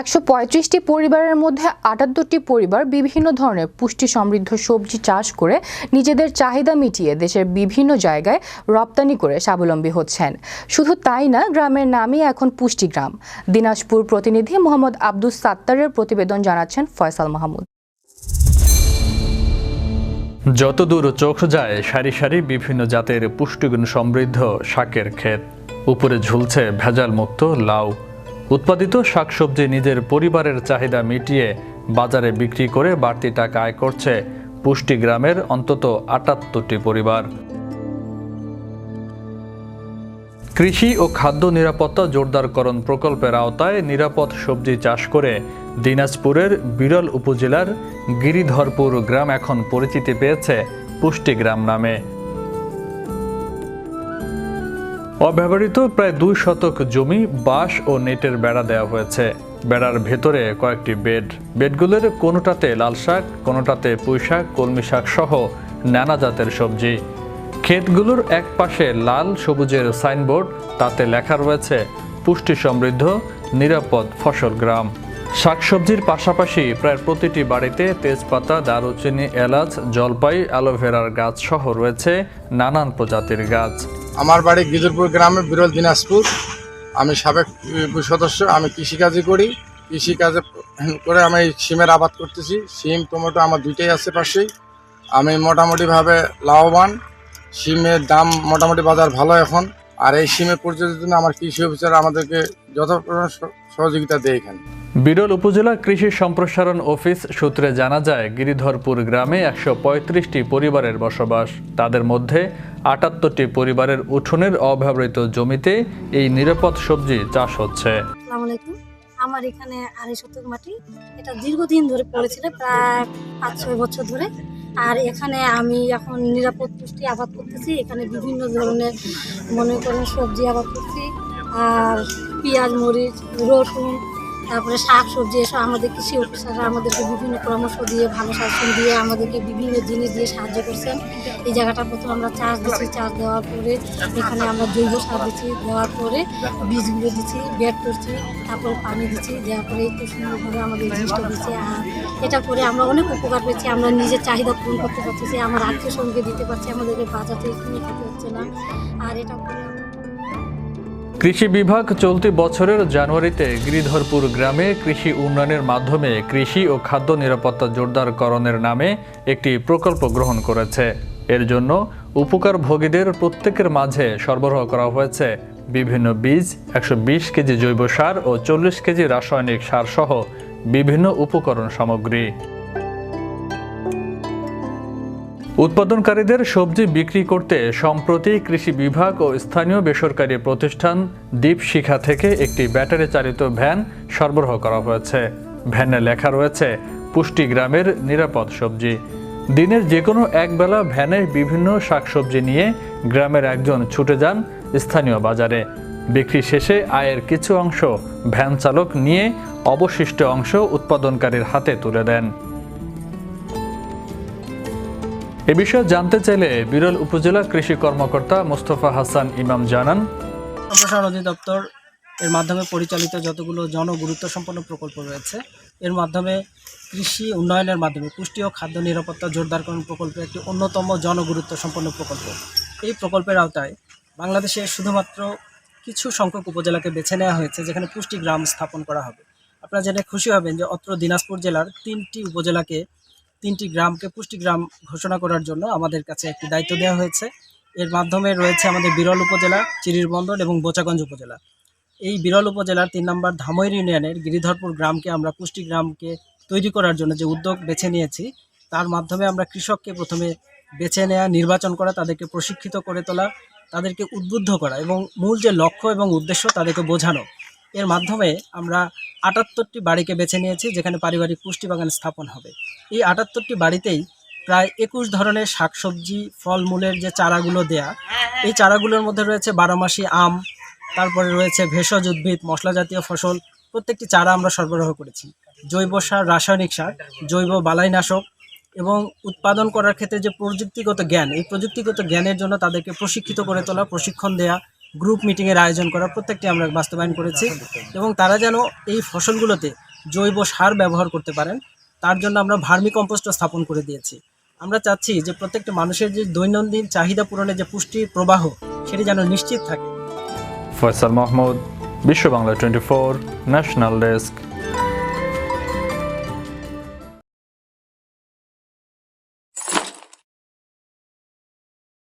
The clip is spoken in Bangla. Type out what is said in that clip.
১৩৫টি পরিবারের মধ্যে ৭৮টি পরিবার বিভিন্ন ধরনের পুষ্টি সমৃদ্ধ সবজি চাষ করে নিজেদের চাহিদা মিটিয়ে দেশের বিভিন্ন জায়গায় রপ্তানি করে স্বাবলম্বী হচ্ছেন। শুধু তাই না, গ্রামের নামই এখন পুষ্টিগ্রাম। দিনাজপুর প্রতিনিধি মোহাম্মদ আব্দুস সাত্তারের প্রতিবেদন জানাচ্ছেন ফয়সাল মাহমুদ। যতদূর চোখ যায় সারি সারি বিভিন্ন জাতের পুষ্টিগুণ সমৃদ্ধ শাকের ক্ষেত। উপরে ঝুলছে ভেজাল মুক্ত লাউ। উৎপাদিত শাকসবজি নিজের পরিবারের চাহিদা মিটিয়ে বাজারে বিক্রি করে বাড়তি টাকা আয় করছে পুষ্টিগ্রামের অন্তত ৭৮টি পরিবার। কৃষি ও খাদ্য নিরাপত্তা জোরদারকরণ প্রকল্পের আওতায় নিরাপদ সবজি চাষ করে দিনাজপুরের বিরল উপজেলার গিরিধরপুর গ্রাম এখন পরিচিতি পেয়েছে পুষ্টিগ্রাম নামে। অব্যবহৃত প্রায় ২ শতক জমি বাঁশ ও নেটের বেড়া দেওয়া হয়েছে। বেড়ার ভেতরে কয়েকটি বেডগুলোর কোনোটাতে লাল শাক, কোনোটাতে পুঁই শাক, কলমি শাক সহ নানা জাতের সবজি। ক্ষেতগুলোর এক পাশে লাল সবুজের সাইনবোর্ড, তাতে লেখা রয়েছে পুষ্টি সমৃদ্ধ নিরাপদ ফসল গ্রাম। শাকসবজির পাশাপাশি প্রায় প্রতিটি বাড়িতে তেজপাতা, দারুচিনি, এলাচ, জলপাই, অ্যালোভেরার গাছ সহ রয়েছে নানান প্রজাতির গাছ। আমার বাড়ি গিরিধরপুর গ্রামে, বিরল দিনাজপুর। আমি সাবেক সদস্য। আমি কৃষিকাজই করি। কৃষিকাজে করে আমি সিমের আবাদ করতেছি। সিম, টমেটো আমার দুইটাই আছে পাশেই। আমি মোটামুটিভাবে লাভবান। সিমের দাম মোটামুটি বাজার ভালো এখন। আর এই সিমের পরিচর্যার জন্য আমার কৃষি অফিসার আমাদেরকে যথাপ্রকার সহযোগিতা দেয় এখানে। বিরল উপজেলা কৃষি সম্প্রসারণ অফিস সূত্রে জানা যায়, গিরিধরপুর গ্রামে ১৩৫টি পরিবারের বসবাস। তাদের মধ্যে ৭৮টি পরিবারের উঠোনের অব্যবহৃত জমিতে এই নিরাপদ সবজি চাষ হচ্ছে। আমার এখানে ২.৫ শতক মাটি, এটা দীর্ঘদিন ধরে পড়েছিল, প্রায় ৫-৬ বছর ধরে। আর এখানে আমি এখন নিরাপদ পুষ্টি আবাদ করতেছি। এখানে বিভিন্ন ধরনের মনে করেন সবজি আবাদ করছি, আর পেঁয়াজ, মরিচ, রসুন, তারপরে শাক সবজি, এসব আমাদের কৃষি অফিসাররা আমাদেরকে বিভিন্ন পরামর্শ দিয়ে, ভালো শাসন দিয়ে আমাদেরকে বিভিন্ন জিনিস দিয়ে সাহায্য করছেন। এই জায়গাটা প্রথম আমরা চাষ দিচ্ছি, চাষ দেওয়ার পরে এখানে আমরা জৈব সার দিচ্ছি, দেওয়ার পরে বীজগুলো দিচ্ছি, বেড করছি, তারপরে পানি দিচ্ছি, দেওয়ার পরে একটু সুন্দরভাবে আমাদের জিনিসটা দিচ্ছি। আর এটা করে আমরা অনেক উপকার পেয়েছি। আমরা নিজের চাহিদা পূরণ করতে পারছি, আমার আত্মীয় স্বজনকে দিতে পারছি, আমাদেরকে বাজার থেকে কিনে খেতে হচ্ছে না। আর এটা করে কৃষি বিভাগ চলতি বছরের জানুয়ারিতে গিরিধরপুর গ্রামে কৃষি উন্নয়নের মাধ্যমে কৃষি ও খাদ্য নিরাপত্তা জোরদারকরণের নামে একটি প্রকল্প গ্রহণ করেছে। এর জন্য উপকারভোগীদের প্রত্যেকের মাঝে সরবরাহ করা হয়েছে বিভিন্ন বীজ, ১২০ কেজি জৈব সার ও ৪০ কেজি রাসায়নিক সার সহ বিভিন্ন উপকরণ সামগ্রী। উৎপাদনকারীদের সবজি বিক্রি করতে সম্প্রতি কৃষি বিভাগ ও স্থানীয় বেসরকারি প্রতিষ্ঠান দীপশিখা থেকে একটি ব্যাটারি চালিত ভ্যান সরবরাহ করা হয়েছে। ভ্যানে লেখা রয়েছে পুষ্টিগ্রামের নিরাপদ সবজি। দিনের যে কোনো একবেলা ভ্যানে বিভিন্ন শাকসবজি নিয়ে গ্রামের একজন ছুটে যান স্থানীয় বাজারে। বিক্রি শেষে আয়ের কিছু অংশ ভ্যান চালক নিয়ে অবশিষ্ট অংশ উৎপাদনকারীর হাতে তুলে দেন। এ বিষয়ে জানতে চাইলে বিরল উপজেলা কৃষি কর্মকর্তা মোস্তফা হাসান ইমাম জানান, সম্প্রসারণ অধিদপ্তর এর মাধ্যমে পরিচালিত যতগুলো জনগুরুত্ব সম্পন্ন প্রকল্প রয়েছে, এর মাধ্যমে কৃষি উন্নয়নের মাধ্যমে পুষ্টি ও খাদ্য নিরাপত্তা জোরদারকরণ প্রকল্প একটি অন্যতম জনগুরুত্ব সম্পন্ন প্রকল্প। এই প্রকল্পের আওতায় বাংলাদেশে শুধুমাত্র কিছু সংখ্যক উপজেলাকে বেছে নেওয়া হয়েছে, যেখানে পুষ্টি গ্রাম স্থাপন করা হবে। আপনারা জেনে খুশি হবেন যে অত্র দিনাজপুর জেলার ৩টি উপজেলাকে, 3টি গ্রামকে পুষ্টিগ্রাম ঘোষণা করার জন্য আমাদের কাছে একটি দায়িত্ব দেওয়া হয়েছে। এর মাধ্যমে রয়েছে আমাদের বিরল উপজেলা, চিরিরবন্দর এবং বোচাগঞ্জ উপজেলা। এই বিরল উপজেলার ৩ নম্বর ধামইর ইউনিয়নের গিরিধরপুর গ্রামকে আমরা পুষ্টিগ্রামকে তৈরি করার জন্য যে উদ্যোগ বেছে নিয়েছি, তার মাধ্যমে আমরা কৃষককে প্রথমে বেছে নেওয়া, নির্বাচন করা, তাদেরকে প্রশিক্ষিত করে তোলা, তাদেরকে উদ্বুদ্ধ করা এবং মূল যে লক্ষ্য এবং উদ্দেশ্য তাদেরকে বোঝানো। এর মাধ্যমে আমরা ৭৮টি বাড়িকে বেছে নিয়েছি, যেখানে পারিবারিক পুষ্টি বাগান স্থাপন হবে। এই ৭৮টি বাড়িতেই প্রায় ২১ ধরনের শাকসবজি, ফলমূলের যে চারাগুলো দেয়া, এই চারাগুলোর মধ্যে রয়েছে ১২ মাসি আম, তারপরে রয়েছে ভেষজ উদ্ভিদ, মশলা জাতীয় ফসল। প্রত্যেকটি চারা আমরা সরবরাহ করেছি। জৈব সার, রাসায়নিক সার, জৈব বালাইনাশক এবং উৎপাদন করার ক্ষেত্রে যে প্রযুক্তিগত জ্ঞান, এই প্রযুক্তিগত জ্ঞানের জন্য তাদেরকে প্রশিক্ষিত করে তোলা, প্রশিক্ষণ দেয়া, গ্রুপ মিটিংয়ের আয়োজন করা, প্রত্যেকটি আমরা বাস্তবায়ন করেছি। এবং তারা যেন এই ফসলগুলোতে জৈব সার ব্যবহার করতে পারেন। তার জন্য আমরা ভার্মি কম্পোস্টও স্থাপন করে দিয়েছি। আমরা চাচ্ছি যে প্রত্যেকটা মানুষের যে দৈনন্দিন চাহিদা পূরণের যে পুষ্টি প্রবাহ সেটি যেন নিশ্চিত থাকে। ফয়সাল মাহমুদ, বিশ্ব বাংলা 24, ন্যাশনাল ডেস্ক।